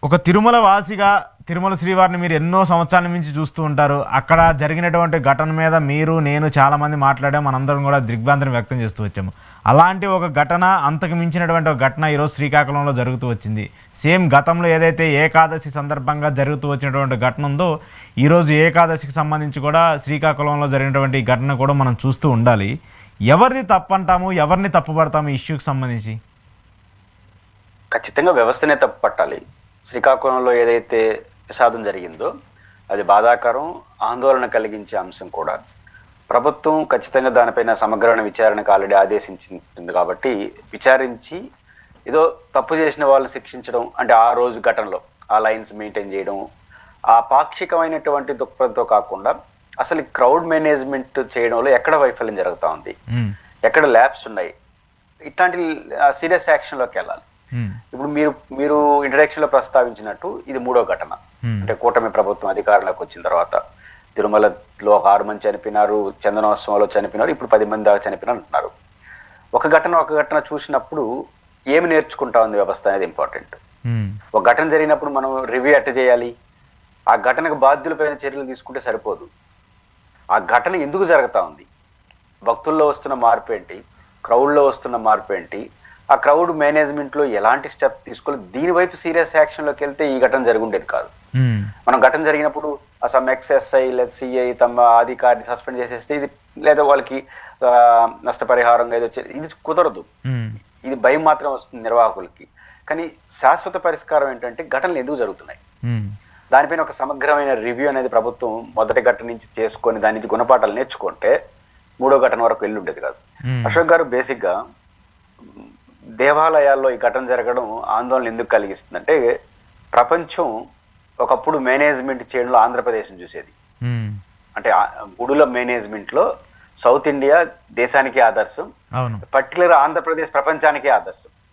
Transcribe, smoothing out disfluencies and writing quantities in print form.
ఒక తిరుమల వాసిగా తిరుమల శ్రీవారిని మీరు ఎన్నో సంవత్సరాల నుంచి చూస్తూ ఉంటారు. అక్కడ జరిగినటువంటి ఘటన మీద మీరు, నేను చాలామంది మాట్లాడాం. మనందరం కూడా దిగ్భ్రాంతిని వ్యక్తం చేస్తూ వచ్చాము. అలాంటి ఒక ఘటన, అంతకు మించినటువంటి ఒక ఘటన ఈరోజు శ్రీకాకుళంలో జరుగుతూ వచ్చింది. సేమ్ గతంలో ఏదైతే ఏకాదశి సందర్భంగా జరుగుతూ వచ్చినటువంటి ఘటన ఉందో, ఈరోజు ఏకాదశికి సంబంధించి కూడా శ్రీకాకుళంలో జరిగినటువంటి ఈ ఘటన కూడా మనం చూస్తూ ఉండాలి. ఎవరిది తప్పంటాము, ఎవరిని తప్పుపడతాము ఈ ఇష్యూకి సంబంధించి? ఖచ్చితంగా వ్యవస్థనే తప్పు పట్టాలి. శ్రీకాకుళంలో ఏదైతే విషాదం జరిగిందో అది బాధాకరం, ఆందోళన కలిగించే అంశం కూడా. ప్రభుత్వం ఖచ్చితంగా దానిపైన సమగ్రమైన విచారణకు ఆల్రెడీ ఆదేశించింది కాబట్టి విచారించి ఏదో తప్పు చేసిన వాళ్ళని శిక్షించడం, అంటే ఆ రోజు ఘటనలో ఆ లైన్స్ మెయింటైన్ చేయడం, ఆ పాక్షికమైనటువంటి దృక్పథంతో కాకుండా అసలు క్రౌడ్ మేనేజ్మెంట్ చేయడంలో ఎక్కడ వైఫల్యం జరుగుతూ ఉంది, ఎక్కడ ల్యాబ్స్ ఉన్నాయి, ఇట్లాంటి సీరియస్ యాక్షన్లోకి వెళ్ళాలి. ఇప్పుడు మీరు ఇంట్రడక్షన్ లో ప్రస్తావించినట్టు ఇది మూడో ఘటన. అంటే కూటమి ప్రభుత్వం అధికారంలోకి వచ్చిన తర్వాత తిరుమలలో 6 మంది చనిపోయినారు, చందనోత్సవంలో చనిపోయినారు, ఇప్పుడు 10 మంది దాకా చనిపోయినారు అంటున్నారు. ఒక ఘటన చూసినప్పుడు ఏమి నేర్చుకుంటా ఉంది వ్యవస్థ అనేది ఇంపార్టెంట్. ఒక ఘటన జరిగినప్పుడు మనం రివ్యూ ఎట్ట చేయాలి, ఆ ఘటనకు బాధ్యులపైన చర్యలు తీసుకుంటే సరిపోదు. ఆ ఘటన ఎందుకు జరుగుతా ఉంది, భక్తుల్లో వస్తున్న మార్పు ఏంటి, క్రౌడ్లో వస్తున్న మార్పు ఏంటి, ఆ క్రౌడ్ మేనేజ్మెంట్ లో ఎలాంటి స్టెప్ తీసుకోవాలి, దీని వైపు సీరియస్ యాక్షన్ లోకి వెళ్తే ఈ ఘటన జరుగుండేది కాదు. మనం ఘటన జరిగినప్పుడు అసలు ఎక్స్ఎస్ఐ లేదా సిఐ తమ అధికారిని సస్పెండ్ చేసేస్తే ఇది, లేదా వాళ్ళకి నష్టపరిహారంగా ఏదో ఇది కుదరదు. ఇది భయం మాత్రం వస్తుంది నిర్వాహకులకి. కానీ శాశ్వత పరిష్కారం ఏంటంటే ఘటనలు ఎందుకు జరుగుతున్నాయి, దానిపైన ఒక సమగ్రమైన రివ్యూ అనేది ప్రభుత్వం మొదటి ఘటన నుంచి చేసుకొని దాని నుంచి గుణపాఠాలు నేర్చుకుంటే మూడో ఘటన వరకు వెళ్ళుండేది కాదు. అశోక్ గారు, బేసిక్ గా దేవాలయాల్లో ఈ ఘటన జరగడం ఆందోళన ఎందుకు కలిగిస్తుందంటే, ప్రపంచం ఒకప్పుడు మేనేజ్మెంట్ చేయడంలో ఆంధ్రప్రదేశ్ చూసేది. అంటే గుడుల మేనేజ్మెంట్ లో సౌత్ ఇండియా దేశానికి ఆదర్శం, పర్టికులర్ ఆంధ్రప్రదేశ్ ప్రపంచానికి ఆదర్శం.